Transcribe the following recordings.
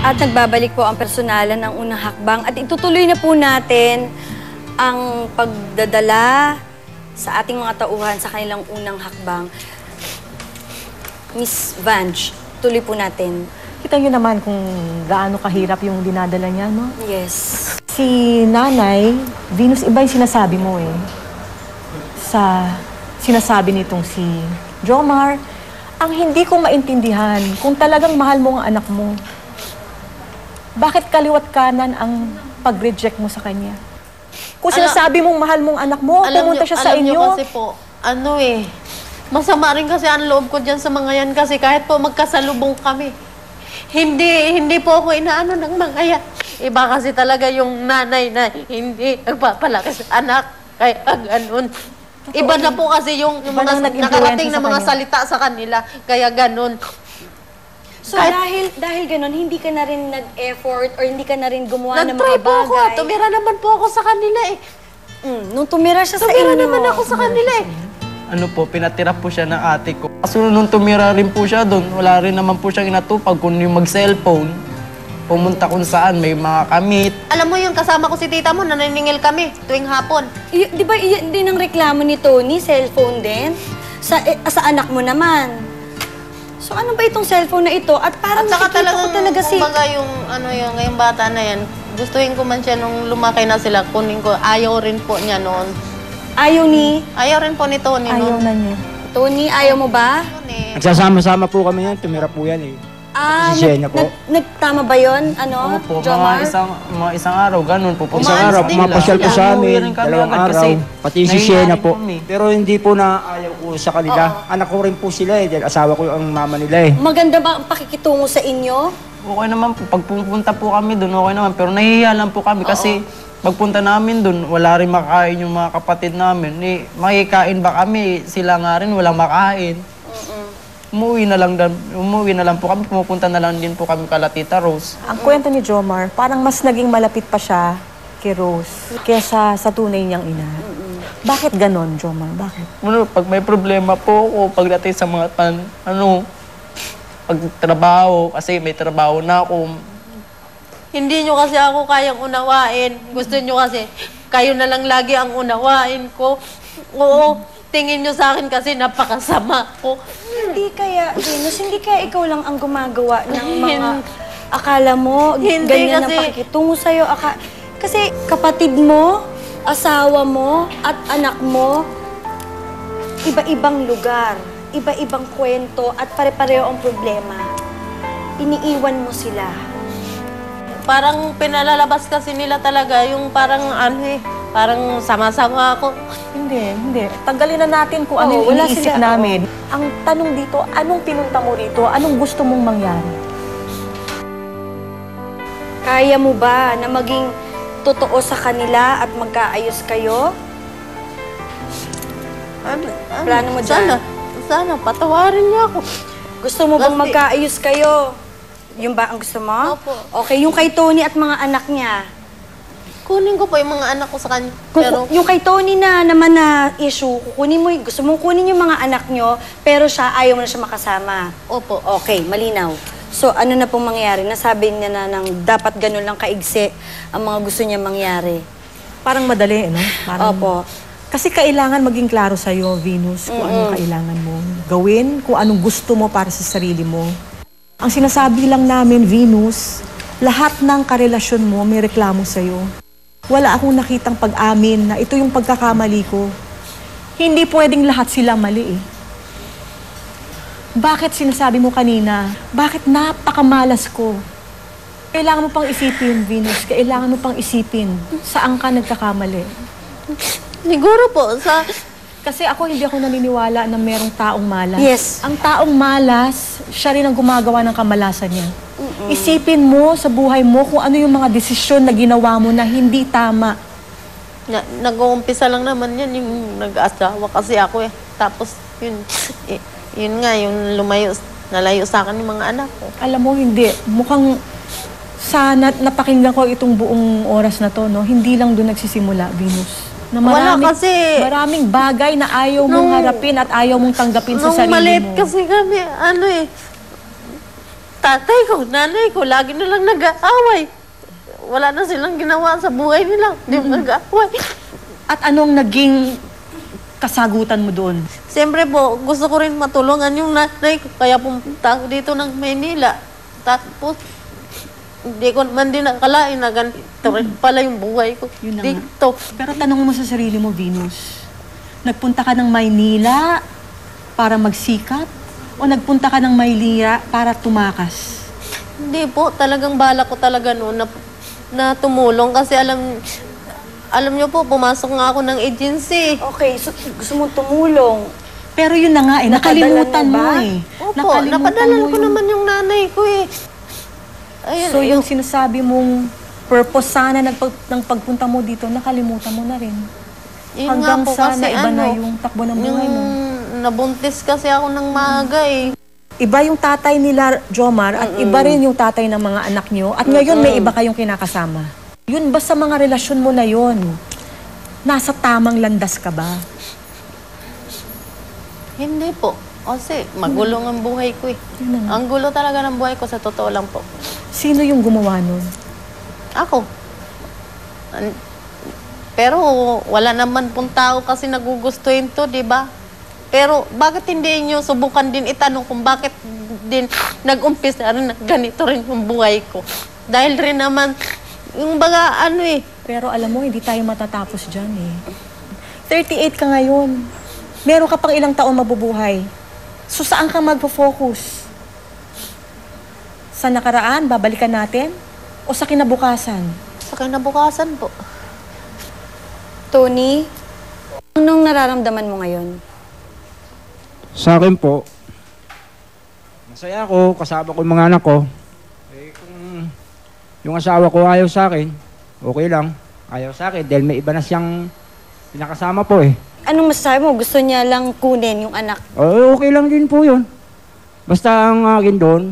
At nagbabalik po ang personalan ng unang hakbang at itutuloy na po natin ang pagdadala sa ating mga tauhan sa kanilang unang hakbang. Miss Vange, tuloy po natin. Kita niyo naman kung gaano kahirap yung dinadala niya, no? Yes. Si Nanay, Venus, iba yung sinasabi mo eh. Sa sinasabi nitong si Jomar, ang hindi ko maintindihan kung talagang mahal mo ang anak mo. Bakit kaliwat kanan ang pag-reject mo sa kanya? Kung sinasabi mong mahal mong anak mo, pumunta siya sa inyo. Alam niyo kasi po, masama rin kasi ang loob ko dyan sa mga yan kasi kahit po magkasalubong kami. Hindi po ako inaano ng mga yan. Iba kasi talaga yung nanay na hindi nagpapalaki sa anak. Kaya ganun. Iba na po kasi yung mga nakarating na mga salita sa kanila. Kaya ganun. So dahil ganun, hindi ka na rin nag-effort or hindi ka na rin gumawa ng mga Nag-try po ako. bagay? Tumira naman po ako sa kanila eh. Nung tumira siya sa inyo. Tumira naman ako sa kanila eh. Ano po, pinatira po siya ng ate ko. Kaso nung tumira rin po siya doon, wala rin naman po siyang inatupag kung yung mag-cellphone. Pumunta kung saan, may mga kamit. Alam mo yung kasama ko si tita mo, naniningil kami tuwing hapon. Di ba iyan din ang reklamo ni Tony? Cellphone din? Sa anak mo naman. So ano ba itong cellphone na ito? At parang At saka nakikita ko talaga si... kumbaga yung bata na yan, gustuhin ko man siya nung lumaki na sila, kunin ko, ayaw rin po niya noon. Ayaw ni... Ayaw rin po ni Tony Ayaw noon. na niya. Tony, ayaw mo ba? Nagsasama-sama po kami yan, tumira po yan eh. Ah, Si Shena po. nagtama ba yun? Ano, Opo, Jomar? mga isang araw, ganun po. Isang araw, pumapasyal po sa amin, dalawang araw, pati si Shena po. Pero hindi po na ayaw ko sa kanila. Anak ko rin po sila eh, dahil asawa ko ang mama nila eh. Maganda ba ang pakikitungo sa inyo? Okay naman po, pag pupunta po kami doon, okay naman. Pero nahihiya lang po kami kasi pagpunta namin doon, wala rin makain yung mga kapatid namin. Makikain ba kami? Sila nga rin, walang makain. Umuwi na lang po kami, pumupunta na lang din po kami kala Tita Rose. Ang kwento ni Jomar, parang mas naging malapit pa siya kay Rose kesa sa tunay niyang ina. Bakit ganon, Jomar? Bakit? Pag may problema po ako, pagdating sa mga pagtrabaho, kasi may trabaho na ako. Hindi nyo kasi ako kayang unawain. Gusto nyo kasi, kayo na lang lagi ang unawain ko. Oo, tingin nyo sa akin kasi napakasama ko. Hindi kaya, Venus, hindi kaya ikaw lang ang gumagawa ng mga akala mo, ganyan ang pakikitungo sa'yo. Kasi kapatid mo, asawa mo, at anak mo, iba-ibang lugar, iba-ibang kwento, at pare-pareho ang problema. Iniiwan mo sila. Parang pinalalabas kasi nila talaga yung parang parang sama-sama ako. Hindi. Tanggalin na natin kung ano yung wala iniisip sila, namin. Ang tanong dito, anong pinunta mo rito? Anong gusto mong mangyari? Kaya mo ba na maging totoo sa kanila at magkaayos kayo? Plano mo dyan? Sana, patawarin niya ako. Gusto mo bang magkaayos kayo? Yung ba ang gusto mo? Opo. Okay, yung kay Tony at mga anak niya. Kunin ko po yung mga anak ko sa kanya. Pero Yung kay Tony na naman na issue, kukunin mo, gusto mong kunin yung mga anak nyo, pero siya, ayaw mo na siya makasama. opo. Okay, malinaw. So, ano na pong mangyari? Nasabi niya na ng dapat ganun lang kaigsi ang mga gusto niya mangyari. Parang madali, no? Parang, Opo. Kasi kailangan maging klaro sa'yo, Venus, kung anong kailangan mo gawin, kung anong gusto mo para sa sarili mo. Ang sinasabi lang namin, Venus, lahat ng karelasyon mo may reklamo sa'yo. Wala akong nakitang pag-amin na ito yung pagkakamali ko. Hindi pwedeng lahat sila mali eh. Bakit sinasabi mo kanina? Bakit napakamalas ko? Kailangan mo pang isipin, Venus. Kailangan mo pang isipin saan ka nagkakamali. Siguro po, Kasi hindi ako naniniwala na merong taong malas. Yes. Ang taong malas, siya rin ang gumagawa ng kamalasan niya. Isipin mo sa buhay mo kung ano yung mga desisyon na ginawa mo na hindi tama. nag-uumpisa lang naman yan, yung nag-asawa kasi ako eh. Tapos, yun nga, yung nalayo sa akin yung mga anak ko. Alam mo, hindi. Mukhang sana napakinggan ko itong buong oras na to, no? Hindi lang doon nagsisimula, Venus. Na Wala kasi. Maraming bagay na ayaw mong harapin at ayaw mong tanggapin sa Nung sarili maliit mo. kasi kami, tatay ko, nanay ko, lagi nilang nag-aaway. Wala na silang ginawa sa buhay nila. Di nag-aaway. At anong naging kasagutan mo doon? Siyempre po, gusto ko rin matulungan yung nanay ko. Kaya pumunta ako dito ng Maynila. Tapos, hindi ko man din nakalain na ganito rin pala yung buhay ko Yun na nga. dito. Pero tanong mo sa sarili mo, Venus, nagpunta ka ng Maynila para magsikat? O nagpunta ka ng Maynila para tumakas? Hindi po, talagang bala ko talaga noon na tumulong kasi alam niyo po, pumasok nga ako ng agency. Okay, so gusto mong tumulong. Pero yun na nga eh, nakalimutan Napadalan mo mo ba? eh. Opo, napadalan ko naman yung nanay ko eh. Ayun, So yung sinasabi mong purpose sana ng pagpunta mo dito, nakalimutan mo na rin. yun Hanggang nga po sa kasi naiba na yung takbo ng buhay mo. Nabuntis kasi ako ng maaga eh. Iba yung tatay nila, Jomar, at iba rin yung tatay ng mga anak nyo. At ngayon may iba kayong kinakasama. Yun ba sa mga relasyon mo na yun? Nasa tamang landas ka ba? Hindi po. Kasi magulong ang buhay ko eh. Yun na nga. Ang gulo talaga ng buhay ko, sa totoo lang po. Sino yung gumawa nun? Ako. Pero wala naman pong tao kasi nagugustuhin to, di ba? Pero bakit hindi nyo subukan din itanong kung bakit din nag-umpisa rin na ganito rin yung buhay ko? Dahil rin naman, yung baga Pero alam mo, hindi tayo matatapos dyan eh. 38 ka ngayon. Meron ka pang ilang taon mabubuhay. So saan ka magpo-focus? Sa nakaraan, babalikan natin? O sa kinabukasan? sa kinabukasan po. Tony, anong nararamdaman mo ngayon? Sa akin po, masaya ako, kasama ko yung mga anak ko. Eh, kung yung asawa ko ayaw sa akin, okay lang. Ayaw sa akin dahil may iba na siyang pinakasama po eh. Anong masasabi mo? Gusto niya lang kunin yung anak? Okay lang din po yun. Basta ang akin doon,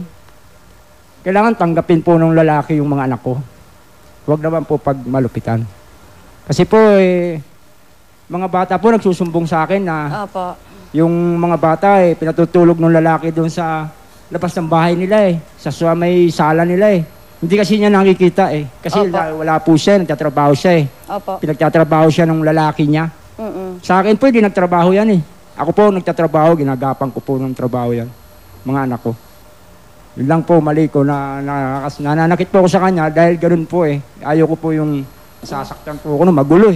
kailangan tanggapin po ng lalaki yung mga anak ko. Huwag naman po pag malupitan. Kasi po mga bata po nagsusumbong sa akin na Opo. yung mga bata pinatutulog ng lalaki doon sa labas ng bahay nila sa may sala nila Hindi kasi niya nakikita Kasi wala po siya, nagtatrabaho siya Opo. Pinagtatrabaho siya ng lalaki niya. Sa akin po, hindi nagtrabaho yan Ako po nagtatrabaho, ginagapan ko po ng trabaho yan. Mga anak ko. Yun lang po, mali ko na nananakit po ako sa kanya dahil ganun po Ayoko po yung sasaktan po ako magulo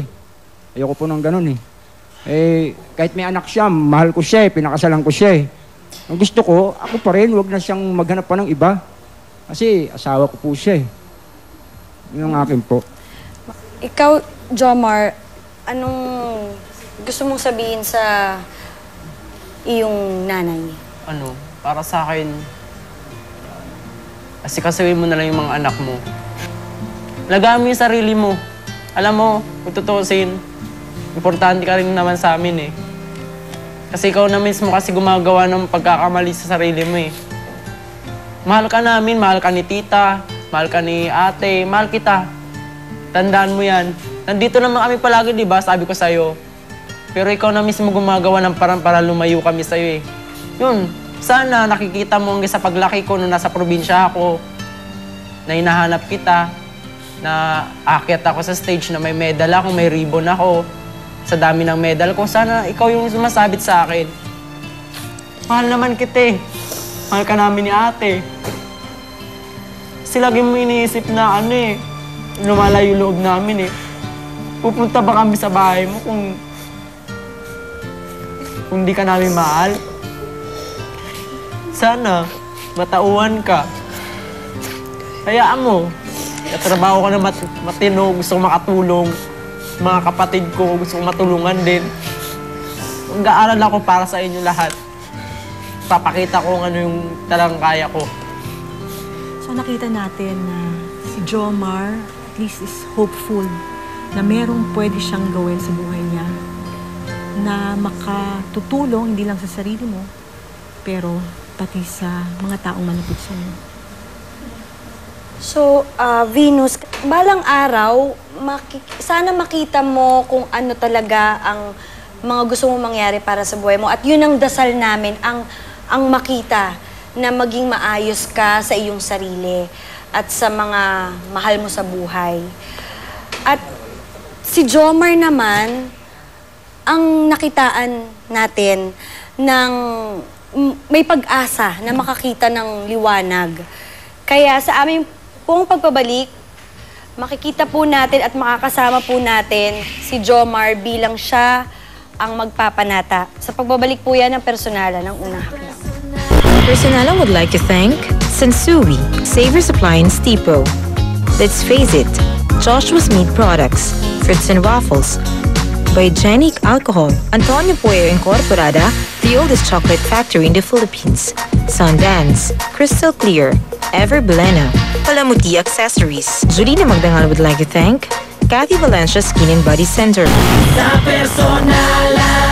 Ayoko po ng ganun kahit may anak siya, mahal ko siya pinakasalan ko siya Ang gusto ko, ako pa rin, wag na siyang maghanap pa ng iba. Kasi asawa ko po siya Yun ang akin po. Ikaw, Jomar, anong gusto mong sabihin sa iyong nanay? Para sa akin, asikasuhin mo na lang yung mga anak mo. Alagaan mo yung sarili mo. Alam mo, kung tutuusin, importante ka rin naman sa amin Kasi ikaw na mismo kasi gumagawa ng pagkakamali sa sarili mo Mahal ka namin, mahal ka ni tita, mahal ka ni ate, mahal kita. Tandaan mo yan. Nandito naman kami palagi, di ba? Sabi ko sa'yo. Pero ikaw na mismo gumagawa ng parang para lumayo kami sa'yo Yun, sana nakikita mo hanggang sa paglaki ko nung nasa probinsya ako, na hinahanap kita, na aakyat ako sa stage na may medal ako, may ribbon ako, sa dami ng medal ko. Sana ikaw yung sumasabit sa akin. Mahal naman kita Mahal ka namin ni ate. Kasi lagi mo iniisip na lumalayo loob namin Pupunta ba kami sa bahay mo kung di ka namin mahal? Sana, matauhan ka. Hayaan mo. Katrabaho ko na matino, gusto ko makatulong. Mga kapatid ko, gusto ko matulungan din. Mag-aaral ako para sa inyo lahat. Papakita ko kung ano yung talagang kaya ko. So nakita natin na si Jomar at least is hopeful na merong pwede siyang gawin sa buhay niya na makatutulong hindi lang sa sarili mo pero pati sa mga taong malapit sa iyo. So, Venus, balang araw, sana makita mo kung ano talaga ang mga gusto mong mangyari para sa buhay mo. At yun ang dasal namin, ang makita na maging maayos ka sa iyong sarili at sa mga mahal mo sa buhay. At si Jomar naman, ang nakitaan natin ng may pag-asa na makakita ng liwanag. Kaya sa aming pong pagpabalik, makikita po natin at makakasama po natin si Jomar bilang siya ang magpapanata. Sa pagbabalik po yan ng Personalan ng unang hakbang. Personalan would like to thank Sansui, Savers Appliance Depot. Let's face it, Joshua's Meat Products, Fruits and Waffles, Biogenic Alcohol, Antonio Pueo Incorporada, the oldest chocolate factory in the Philippines, Sundance, Crystal Clear, Ever Blena, Palamuti Accessories. Julina Magdangal would like to thank Cathy Valencia Skin and Body Center. Sa Personalan.